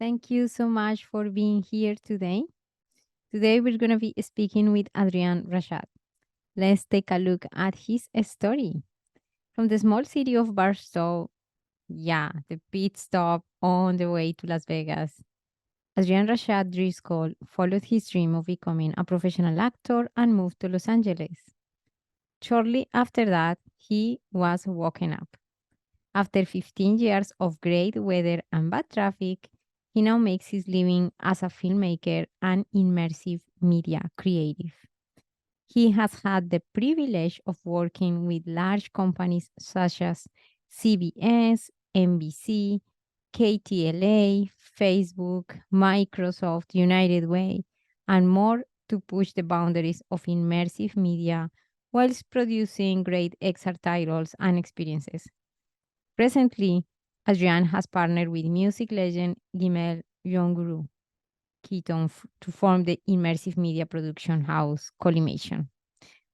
Thank you so much for being here today. Today we're going to be speaking with Adrian Rashad. Let's take a look at his story. From the small city of Barstow, the pit stop on the way to Las Vegas. Adrian Rashad Driscoll followed his dream of becoming a professional actor and moved to Los Angeles. Shortly after that, he was woken up. After 15 years of great weather and bad traffic, he now makes his living as a filmmaker and immersive media creative. He has had the privilege of working with large companies such as CBS, NBC, KTLA, Facebook, Microsoft, United Way, and more to push the boundaries of immersive media whilst producing great XR titles and experiences. Presently, Adrian has partnered with music legend Gimel Yonguru Keaton to form the immersive media production house Collimation.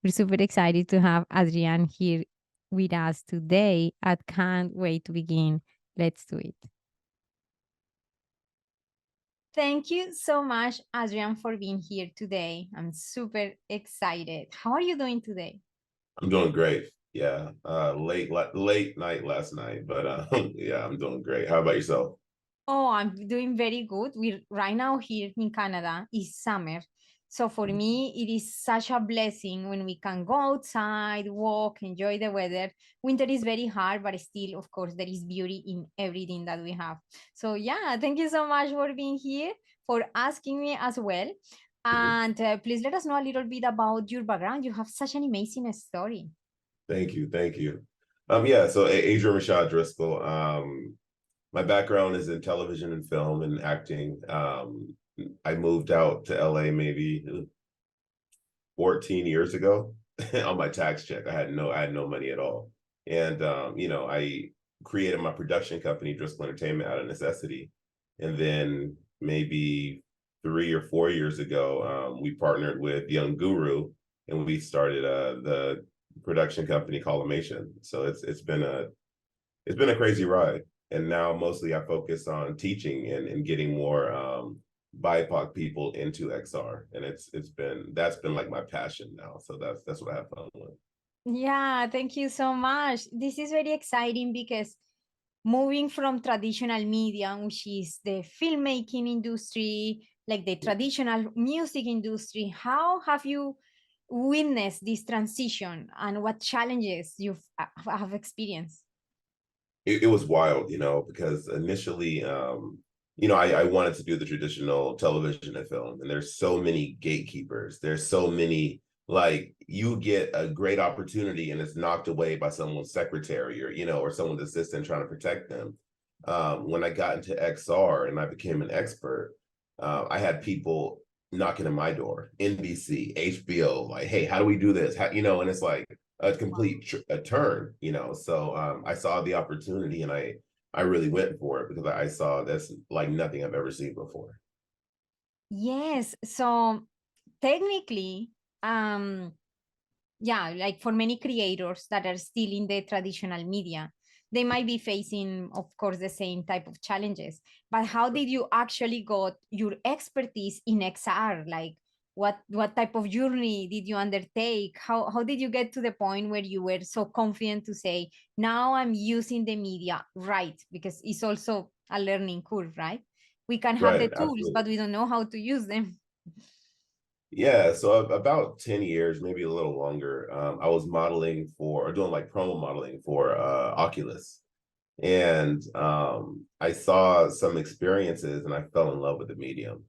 We're super excited to have Adrian here with us today. I can't wait to begin. Let's do it. Thank you so much, Adrian, for being here today. I'm super excited. How are you doing today? I'm doing great. Yeah, late night last night, but yeah, I'm doing great. How about yourself? Oh, I'm doing very good. We're right now here in Canada. It's summer. So for me, it is such a blessing when we can go outside, walk, enjoy the weather. Winter is very hard, but still, of course, there is beauty in everything that we have. So yeah, thank you so much for being here, for asking me as well. Mhm. And please let us know a little bit about your background. You have such an amazing story. Thank you, thank you. Yeah, so Adrian Rashad Driscoll. My background is in television and film and acting. I moved out to LA maybe 14 years ago on my tax check. I had no money at all. And I created my production company, Driscoll Entertainment, out of necessity. And then maybe 3 or 4 years ago, we partnered with Young Guru and we started the production company Collimation. So it's been a crazy ride. And now mostly I focus on teaching and getting more BIPOC people into XR. And that's been like my passion now. So that's what I have fun with. Yeah, thank you so much. This is very exciting because moving from traditional media, which is the filmmaking industry, like the traditional music industry, how have you witnessed this transition and what challenges you've have experienced? It was wild, because initially, I wanted to do the traditional television and film, and there's so many gatekeepers. There's so many, like, you get a great opportunity and it's knocked away by someone's secretary or someone's assistant trying to protect them. When I got into XR and I became an expert, I had people knocking at my door, NBC, HBO, like, hey, how do we do this? And it's like, a complete a turn, So I saw the opportunity and I really went for it because I saw that's like nothing I've ever seen before. Yes, so technically, um, yeah, like for many creators that are still in the traditional media, they might be facing, of course, the same type of challenges. But how did you actually got your expertise in XR? Like, what type of journey did you undertake? How did you get to the point where you were so confident to say, now I'm using the media right? Because it's also a learning curve, right? We can have the Right, tools, but absolutely. we don't know how to use them. Yeah, so about 10 years, maybe a little longer, I was modeling for or doing like promo modeling for Oculus. And I saw some experiences and I fell in love with the medium,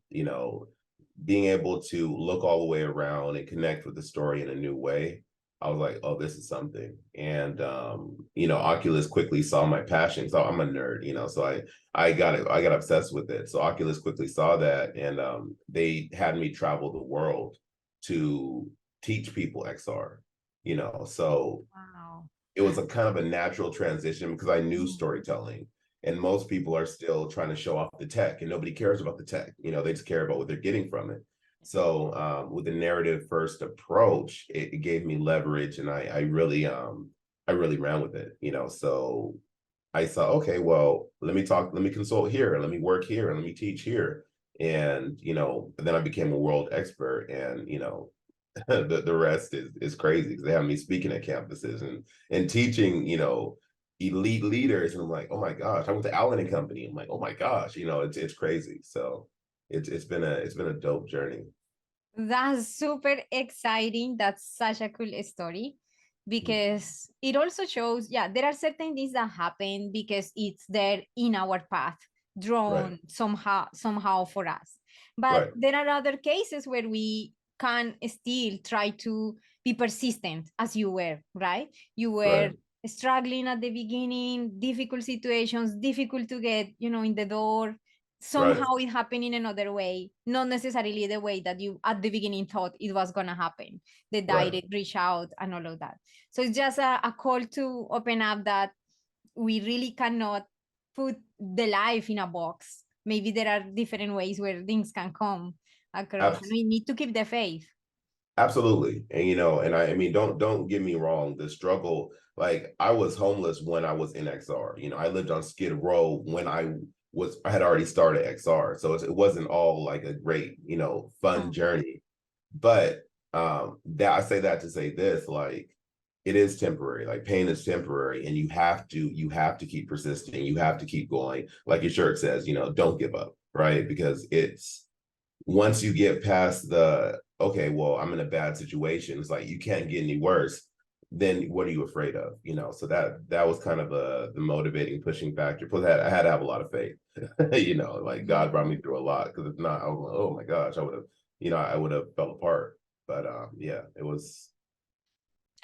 being able to look all the way around and connect with the story in a new way. I was like, oh, this is something. And Oculus quickly saw my passion. So I'm a nerd, so I got obsessed with it. So Oculus quickly saw that and they had me travel the world to teach people XR, so Wow. it was a kind of a natural transition because I knew Mhm. storytelling. And most people are still trying to show off the tech, and nobody cares about the tech. They just care about what they're getting from it. So with the narrative first approach, it gave me leverage, and I really ran with it. So I saw, okay, well, let me consult here, let me work here, and let me teach here. And, then I became a world expert, and, the rest is crazy because they have me speaking at campuses and teaching, elite leaders. And I'm like, oh my gosh, I went to Allen and Company. I'm like, oh my gosh, it's crazy. So it's been a dope journey. That's super exciting. That's such a cool story because it also shows, yeah, there are certain things that happen because it's there in our path, Right, drawn somehow for us. But right, there are other cases where we can still try to be persistent, as you were, right? You were right, struggling at the beginning, difficult situations, difficult to get, in the door, right, somehow it happened in another way, not necessarily the way that you at the beginning thought it was going to happen, the right. direct reach out and all of that. So it's just a call to open up that we really cannot put the life in a box. Maybe there are different ways where things can come across, and we need to keep the faith. Absolutely. And and I mean, don't get me wrong, the struggle, like I was homeless when I was in XR. I lived on Skid Row when I had already started XR. So it wasn't all like a great, fun Okay. journey. But that I say that to say this, like it is temporary. Like pain is temporary, and you have to keep persisting. You have to keep going. Like your shirt says, don't give up, right? Because it's once you get past the, okay, well, I'm in a bad situation, it's like you can't get any worse. Then what are you afraid of? So that was kind of the motivating pushing factor. Plus, I had to have a lot of faith. Like God brought me through a lot, because if not, I was like, oh my gosh, I would have fell apart. But yeah, it was.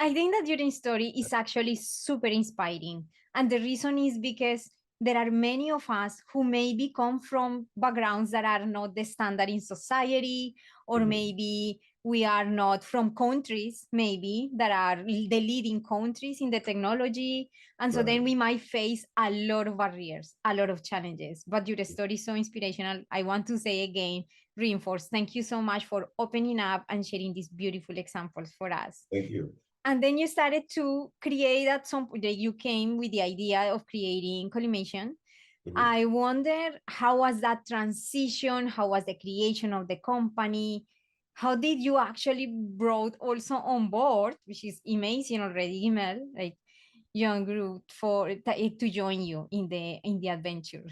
I think that your story is actually super inspiring. And the reason is because there are many of us who maybe come from backgrounds that are not the standard in society, or Mhm. maybe we are not from countries, maybe that are the leading countries in the technology. And so Right. then we might face a lot of barriers, a lot of challenges. But your story is so inspirational. I want to say again, reinforce, thank you so much for opening up and sharing these beautiful examples for us. Thank you. And then you started to create at some point that you came with the idea of creating Collimation. Mhm. I wonder, how was that transition? How was the creation of the company? How did you actually brought also on board, which is amazing already, email, like young group to join you in the adventure?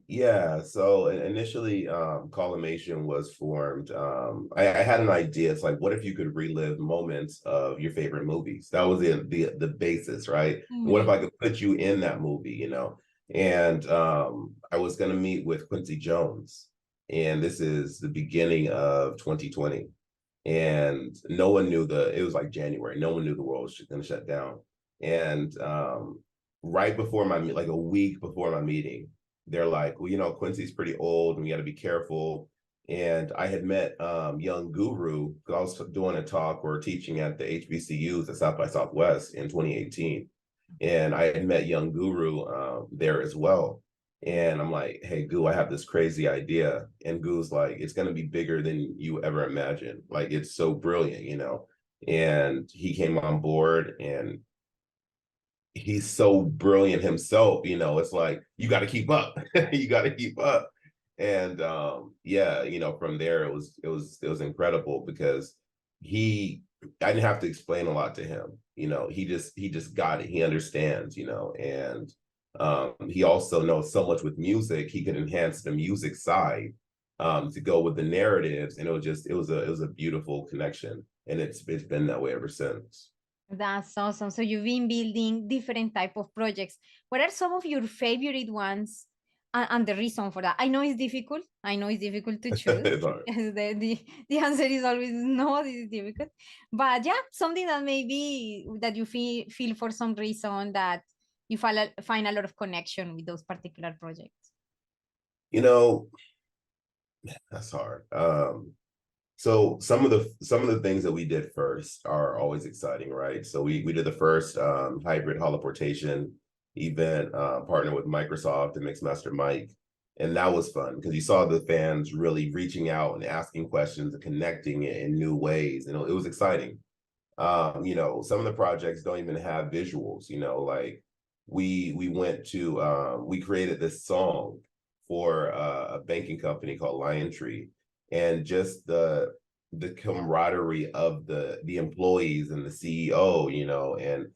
Yeah, so initially, Collimation was formed. I had an idea. It's like, what if you could relive moments of your favorite movies? That was the basis, right? And what if Mhm. I could put you in that movie, And I was going to meet with Quincy Jones, and this is the beginning of 2020, and no one knew it was like January. No one knew the world was going to shut down, and right before like a week before my meeting, they're like, well, Quincy's pretty old and we got to be careful. And I had met young Guru, because I was doing a talk or teaching at the HBCUs at South by Southwest in 2018. And I had met young Guru there as well. And I'm like, hey, Goo, I have this crazy idea. And Goo's like, it's going to be bigger than you ever imagined. Like, it's so brilliant. And he came on board, and he's so brilliant himself. It's like you got to keep up. You got to keep up. And yeah, from there it was incredible, because he I didn't have to explain a lot to him. He just got it. He understands. And he also knows so much with music. He could enhance the music side to go with the narratives, and it was a beautiful connection, and it's been that way ever since. That's awesome. So you've been building different type of projects. What are some of your favorite ones? And the reason for that? I know it's difficult. I know it's difficult to choose. It's hard. The answer is always no, this is difficult. But yeah, something that maybe that you feel for some reason that you find a lot of connection with those particular projects. you know That's hard. So some of the things that we did first are always exciting, right? So we did the first hybrid holoportation event, partnered with Microsoft and Mixmaster Mike, and that was fun because you saw the fans really reaching out and asking questions and connecting in new ways, and it was exciting. Some of the projects don't even have visuals, like we went to we created this song for a banking company called Lion Tree, and just the camaraderie of the employees and the CEO, you know, and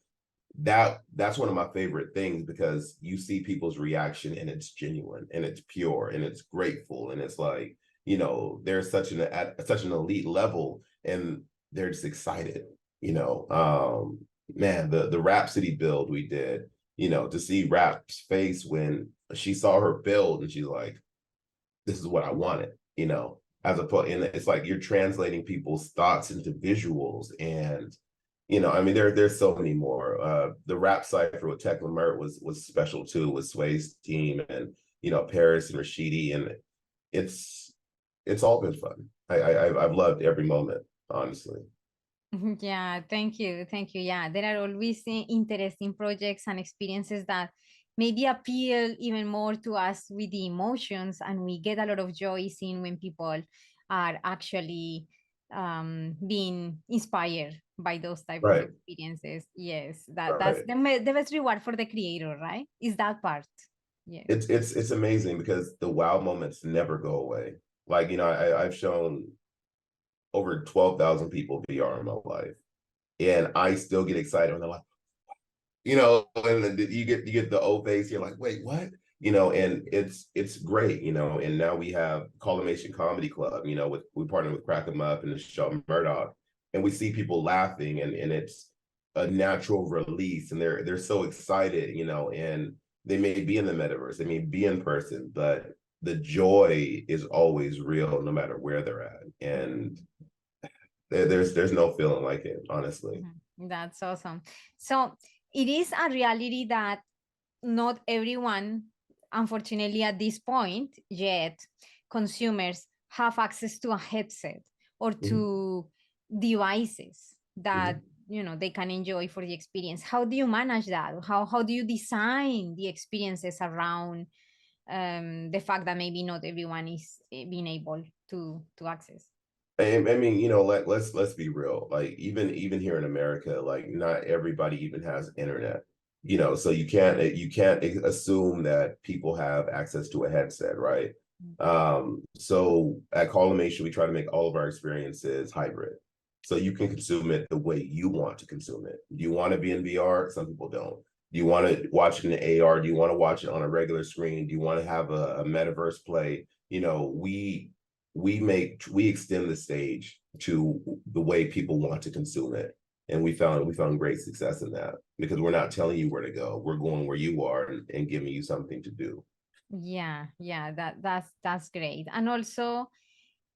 that's one of my favorite things, because you see people's reaction and it's genuine and it's pure and it's grateful, and it's like, you know, they're at such an elite level and they're just excited, you know. Man, the Rhapsody build we did, you know, to see Rap's face when she saw her build and she's like, this is what I wanted, you know, as opposed, and it's like you're translating people's thoughts into visuals. And you know, I mean, there's so many more. The rap cipher with Tech Lamert was special too, with Sway's team, and you know, Paris and Rashidi, and it's it's all been fun. I've loved every moment, honestly. Yeah, thank you. Thank you. Yeah, there are always interesting projects and experiences that maybe appeal even more to us with the emotions, and we get a lot of joy seeing when people are actually being inspired by those type of Right, experiences. Yes, that's right. the best reward for the creator, right? Is that part. Yes. It's amazing because the wow moments never go away. Like, you know, I've shown over 12,000 people VR in my life, and I still get excited when they're like, you know, and then you get the old face. You're like, wait, what? You know, and it's great, you know. And now we have Collimation Comedy Club. You know, we partner with Crack 'Em Up and the show Murdoch, and we see people laughing, and it's a natural release, and they're so excited, you know. And they may be in the metaverse, they may be in person, but the joy is always real, no matter where they're at. And there's no feeling like it, honestly. That's awesome. So it is a reality that not everyone, unfortunately, at this point yet, consumers have access to a headset or Mhm, to devices that mhm. they can enjoy for the experience. How do you manage that? How do you design the experiences around the fact that maybe not everyone is being able to access? I mean, you know, let's be real. Like, even here in America, like not everybody even has internet. You know, so you can't assume that people have access to a headset, right? So at Collimation, we try to make all of our experiences hybrid. So you can consume it the way you want to consume it. Do you want to be in VR? Some people don't. Do you want to watch it in AR? Do you want to watch it on a regular screen? Do you want to have a metaverse play? You know, we extend the stage to the way people want to consume it, and we found great success in that, because we're not telling you where to go, we're going where you are, and giving you something to do. Yeah, that's great. And also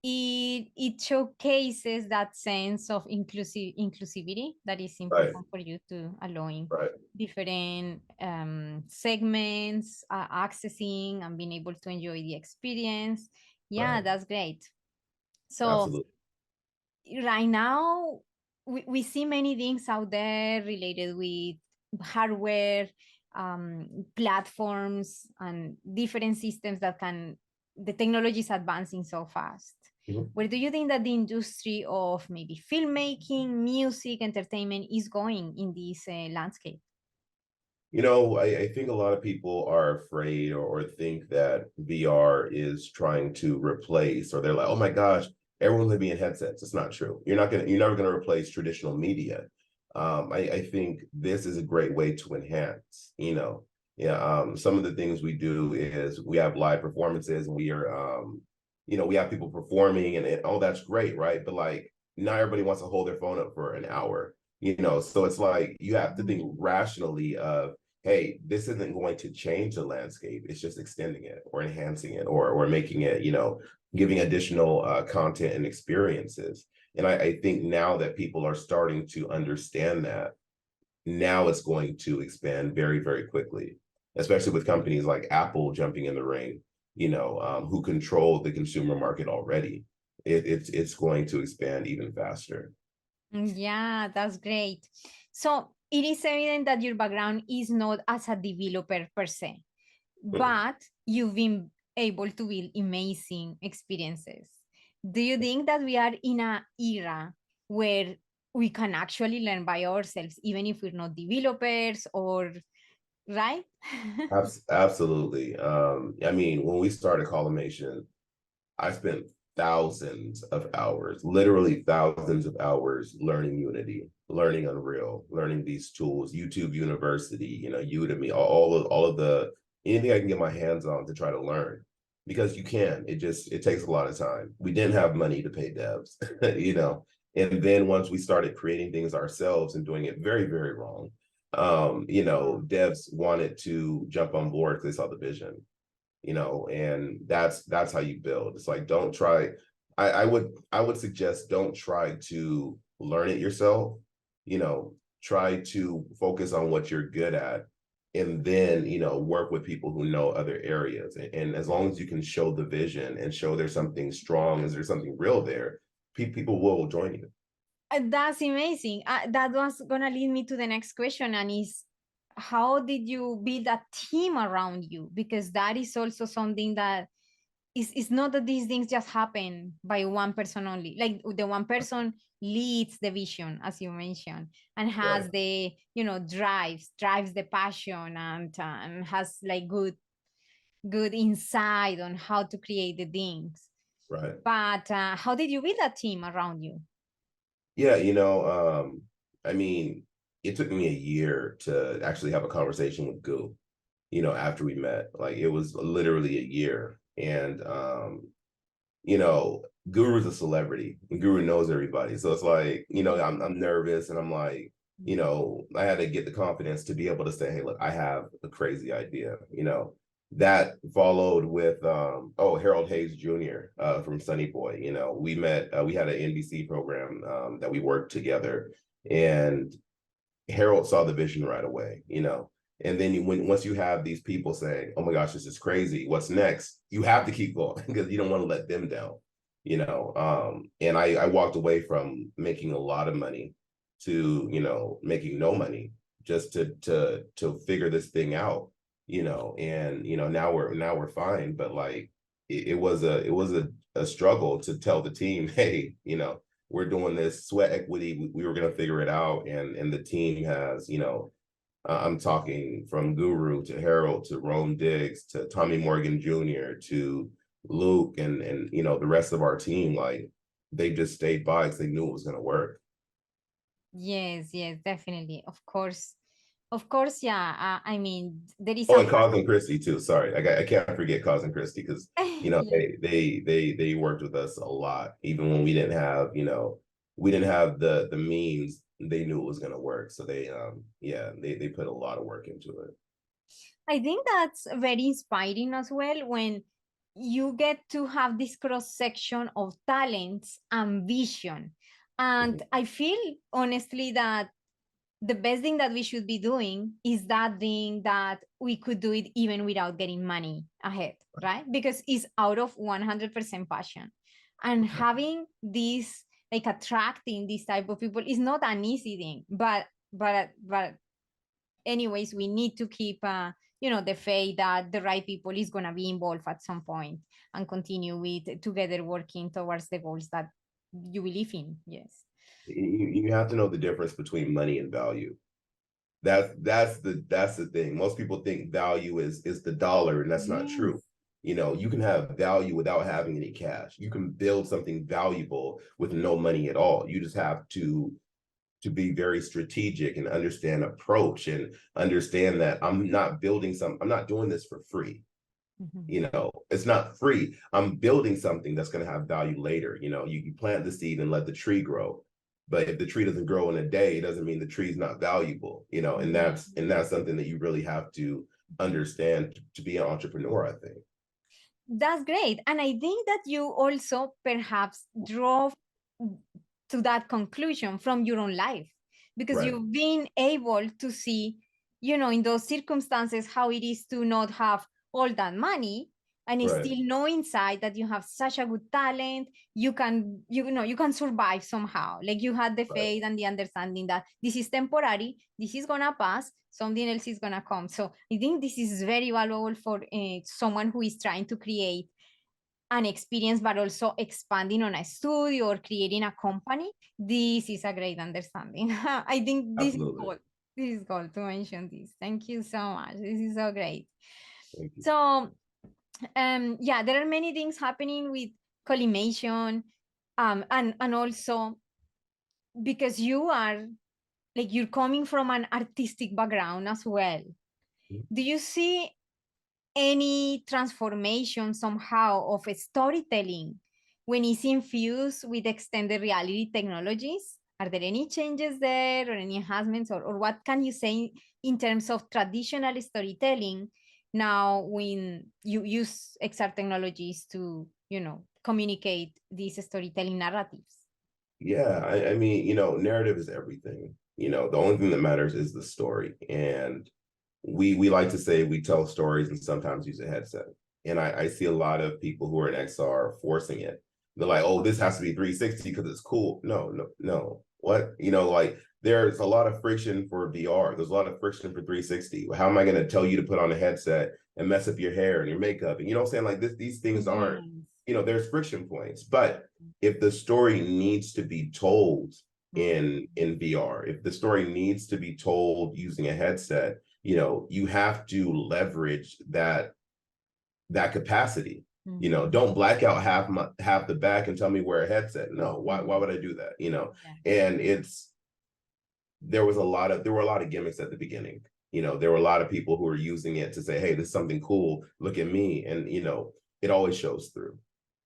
it showcases that sense of inclusivity that is Right, important for you to allowing right, different segments, accessing and being able to enjoy the experience. Yeah, right. that's great. So Absolutely. right now we see many things out there related with hardware, platforms and different systems that can the technology is advancing so fast. Mhm. Where do you think that the industry of maybe filmmaking, music, entertainment is going in this landscape? You know, I think a lot of people are afraid, or think that VR is trying to replace, or they're like, oh my gosh, everyone's gonna be in headsets. It's not true. You're never gonna replace traditional media. I think this is a great way to enhance, you know. Yeah, some of the things we do is we have live performances, and we are you know, we have people performing, and oh, that's great, right? But like, not everybody wants to hold their phone up for an hour, you know. So it's like you have to think rationally of, hey, this isn't going to change the landscape, it's just extending it or enhancing it, or making it, you know, giving additional content and experiences. And I think now that people are starting to understand that, now it's going to expand very, very quickly, especially with companies like Apple jumping in the ring, you know, who control the consumer market already. It's going to expand even faster. Yeah, that's great. So it is evident that your background is not as a developer per se, Mhm. but you've been able to build amazing experiences. Do you think that we are in an era where we can actually learn by ourselves, even if we're not developers or right? Absolutely. I mean, when we started Collimation, I spent thousands of hours, literally thousands of hours learning Unity, learning Unreal, learning these tools, YouTube University, Udemy, all of the anything I can get my hands on to try to learn. Because you can. It takes a lot of time. We didn't have money to pay devs, you know. And then once we started creating things ourselves and doing it very, very wrong, devs wanted to jump on board because they saw the vision, and that's how you build. It's like, don't try. I would suggest, don't try to learn it yourself. Try to focus on what you're good at, and then work with people who know other areas. And as long as you can show the vision and show there's something strong, is there something real there, people will join you. That's amazing. That was gonna lead me to the next question, and is how did you build a team around you? Because that is also something that it's not that these things just happen by one person only. Like the one person leads the vision, as you mentioned, and Right. has the drives the passion, and has like good insight on how to create the things. Right. But how did you build a team around you? Yeah, I mean, it took me a year to actually have a conversation with Goo, after we met. Like, it was literally a year. And Guru's a celebrity and Guru knows everybody. So it's like, I'm nervous, and I'm like, I had to get the confidence to be able to say, hey, look, I have a crazy idea. That followed with Harold Hayes Jr. From Sunny Boy. We met, we had an NBC program that we worked together, and Harold saw the vision right away. And then once you have these people saying, oh my gosh, this is crazy, what's next, you have to keep going because you don't want to let them down. And I walked away from making a lot of money to making no money, just to figure this thing out. And now we're fine. But like, it was a struggle to tell the team, hey, we're doing this sweat equity, we were going to figure it out. And the team has, I'm talking from Guru to Harold to Rome Diggs to Tommy Morgan Jr. to Luke and the rest of our team. Like, they just stayed by because they knew it was going to work. Yes, yes, definitely. Of course, yeah. I mean, there is Oh, a and Cause and Christie too. Sorry, I can't forget Cause and Christie, because yeah. they worked with us a lot, even when we didn't have the means. They knew it was going to work, so they put a lot of work into it. I think that's very inspiring as well when you get to have this cross section of talents and vision. And Mhm. I feel honestly that the best thing that we should be doing is that thing that we could do it even without getting money ahead, right? Because it's out of 100% passion. And having this, like attracting this type of people is not an easy thing, but anyways, we need to keep the faith that the right people is going to be involved at some point and continue with together working towards the goals that you believe in. Yes. You have to know the difference between money and value. That's the thing. Most people think value is the dollar, and that's not Yes. true. You can have value without having any cash. You can build something valuable with no money at all. You just have to be very strategic and understand approach, and understand that I'm not doing this for free. Mhm. It's not free. I'm building something that's going to have value later. You plant the seed and let the tree grow. But if the tree doesn't grow in a day, it doesn't mean the tree's not valuable. And Yeah. that's something that you really have to understand to be an entrepreneur, I think. That's great. And I think that you also perhaps drove to that conclusion from your own life because Right. you've been able to see, in those circumstances, how it is to not have all that money and Right. still know inside that you have such a good talent. You can survive somehow. Like you had the Right. faith and the understanding that this is temporary, this is gonna pass, something else is gonna come. So I think this is very valuable for someone who is trying to create an experience, but also expanding on a studio or creating a company. This is a great understanding. I think this is Absolutely. gold. This is gold to mention this. Thank you so much. This is so great. Thank you. So, yeah, there are many things happening with collimation, and also because you are like you're coming from an artistic background as well. Do you see any transformation somehow of a storytelling when it's infused with extended reality technologies? Are there any changes there or any enhancements, or what can you say in terms of traditional storytelling now when you use XR technologies to, communicate these storytelling narratives? Yeah, I mean, narrative is everything. The only thing that matters is the story. And we like to say we tell stories and sometimes use a headset. And I see a lot of people who are in XR forcing it. They're like, oh, this has to be 360 because it's cool. No, no, no. What? Like there's a lot of friction for VR. There's a lot of friction for 360. How am I going to tell you to put on a headset and mess up your hair and your makeup? And I'm saying? Like these things aren't, Yes. there's friction points. But if the story needs to be told in VR, if the story needs to be told using a headset, you have to leverage that capacity. Don't black out half the back and tell me wear a headset. No, why would I do that? And there were a lot of gimmicks at the beginning. There were a lot of people who were using it to say, hey, this is something cool, look at me. And it always shows through.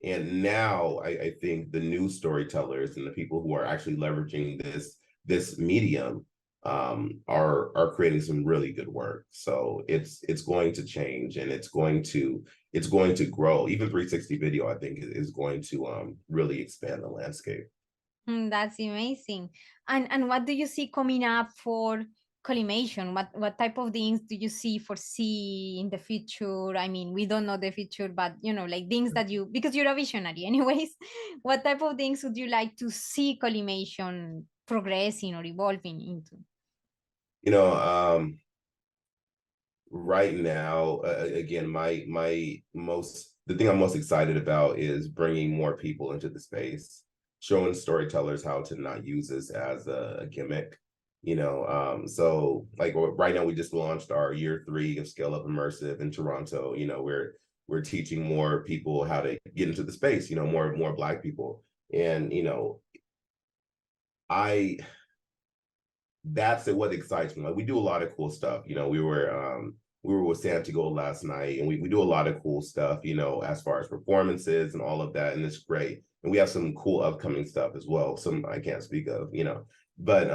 And now I think the new storytellers and the people who are actually leveraging this medium are creating some really good work. So it's going to change, and it's going to grow. Even 360 video, I think, is going to really expand the landscape. That's amazing. And what do you see coming up for collimation? What type of things do you foresee in the future? I mean, we don't know the future, but like things that because you're a visionary anyways, what type of things would you like to see collimation progressing or evolving into? You know, right now, again, the thing I'm most excited about is bringing more people into the space, showing storytellers how to not use this as a gimmick. So like right now we just launched our year 3 of Scale Up Immersive in Toronto. We're teaching more people how to get into the space, more Black people. And I that's what excites me. Like we do a lot of cool stuff. We were with Santiago last night, and we do a lot of cool stuff, as far as performances and all of that, and it's great. And we have some cool upcoming stuff as well. Some I can't speak of, but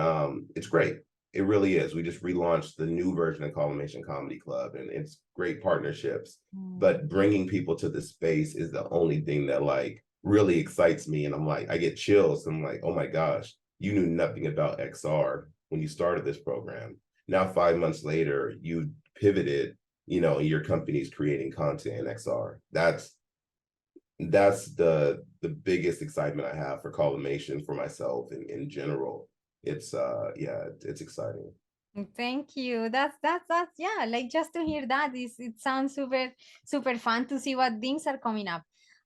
it's great. It really is. We just relaunched the new version of Collimation Comedy Club, and it's great partnerships. But bringing people to the space is the only thing that like really excites me, and I'm like, I get chills. I'm like, oh my gosh, you knew nothing about XR when you started this program. Now, 5 months later, you pivoted, your company's creating content in XR. That's the biggest excitement I have for Collimation, for myself, and in general. It's it's exciting. Thank you. That's yeah. Like just to hear that is it sounds super fun to see what things are coming up.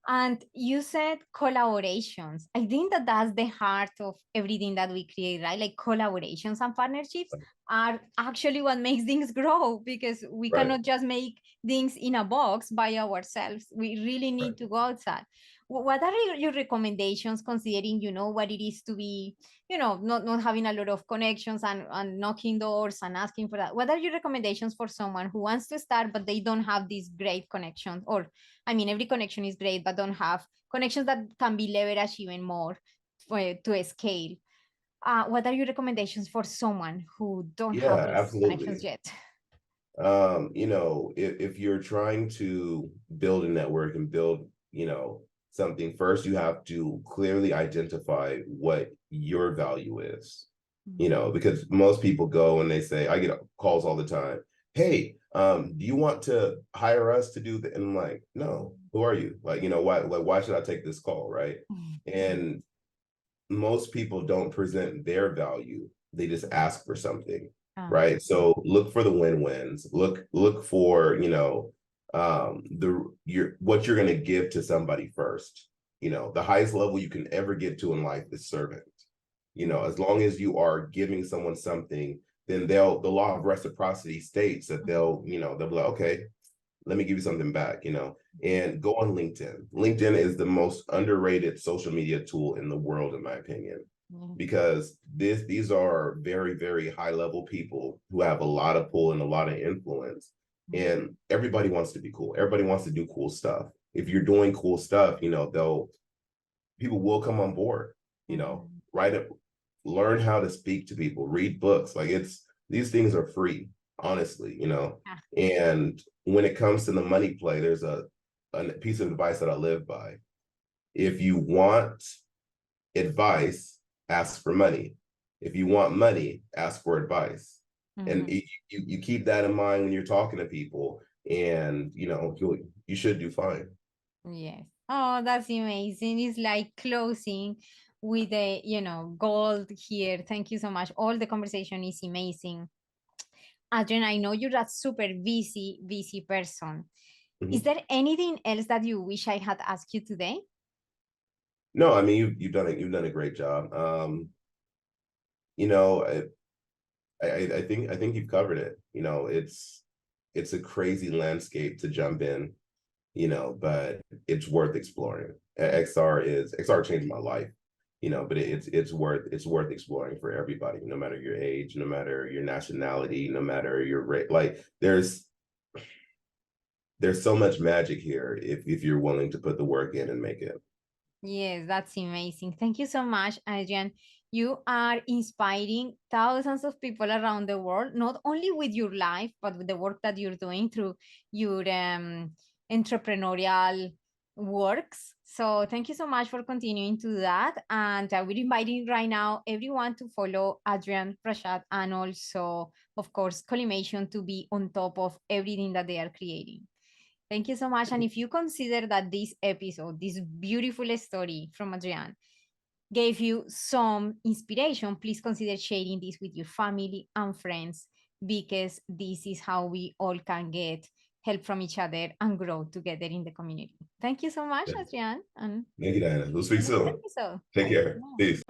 And you said collaborations. I think that that's the heart of everything that we create, right? Like collaborations and partnerships are actually what makes things grow because we Right. cannot just make things in a box by ourselves. We really Right. need to go outside. What are your recommendations considering what it is to be not having a lot of connections and knocking doors and asking for that? What are your recommendations for someone who wants to start, but they don't have these great connections? Or, I mean, every connection is great, but don't have connections that can be leveraged even more to a scale. What are your recommendations for someone who don't have Yeah, these connections absolutely. yet? If you're trying to build a network and build, something, first you have to clearly identify what your value is. Because most people go and they say, I get calls all the time. Hey, do you want to hire us to do that? And I'm like, no, who are you? Like, why should I take this call? Right. And most people don't present their value. They just ask for something. Right. So look for the win-wins. Look for, what you're gonna give to somebody first. The highest level you can ever get to in life is servant. As long as you are giving someone something then the law of reciprocity states that they'll be like, okay, let me give you something back, and go on LinkedIn. LinkedIn is the most underrated social media tool in the world, in my opinion, because these are very, very high level people who have a lot of pull and a lot of influence. And everybody wants to be cool. Everybody wants to do cool stuff. If you're doing cool stuff, people will come on board, write it, learn how to speak to people, read books. Like these things are free, honestly, and when it comes to the money play, there's a piece of advice that I live by. If you want advice, ask for money. If you want money, ask for advice. And you keep that in mind when you're talking to people, and you should do fine. Yes. Oh, that's amazing. It's like closing with a, gold here. Thank you so much. All the conversation is amazing. Adrian, I know you're a super busy person. Is there anything else that you wish I had asked you today? No, I mean you've done a great job. I think you've covered it. It's a crazy landscape to jump in, but it's worth exploring. XR changed my life, but it's worth exploring for everybody, no matter your age, no matter your nationality, no matter your race. Like there's so much magic here if you're willing to put the work in and make it. Yes, that's amazing. Thank you so much, Adrian. You are inspiring thousands of people around the world, not only with your life, but with the work that you're doing through your entrepreneurial works. So thank you so much for continuing to that. And we're inviting right now everyone to follow Adrian Rashad and also, of course, Collimation to be on top of everything that they are creating. Thank you so much. And if you consider that this episode, this beautiful story from Adrian, gave you some inspiration, please consider sharing this with your family and friends, because this is how we all can get help from each other and grow together in the community. Thank you so much, Adrian. And thank you, Diana. We'll speak soon. Take care. Peace.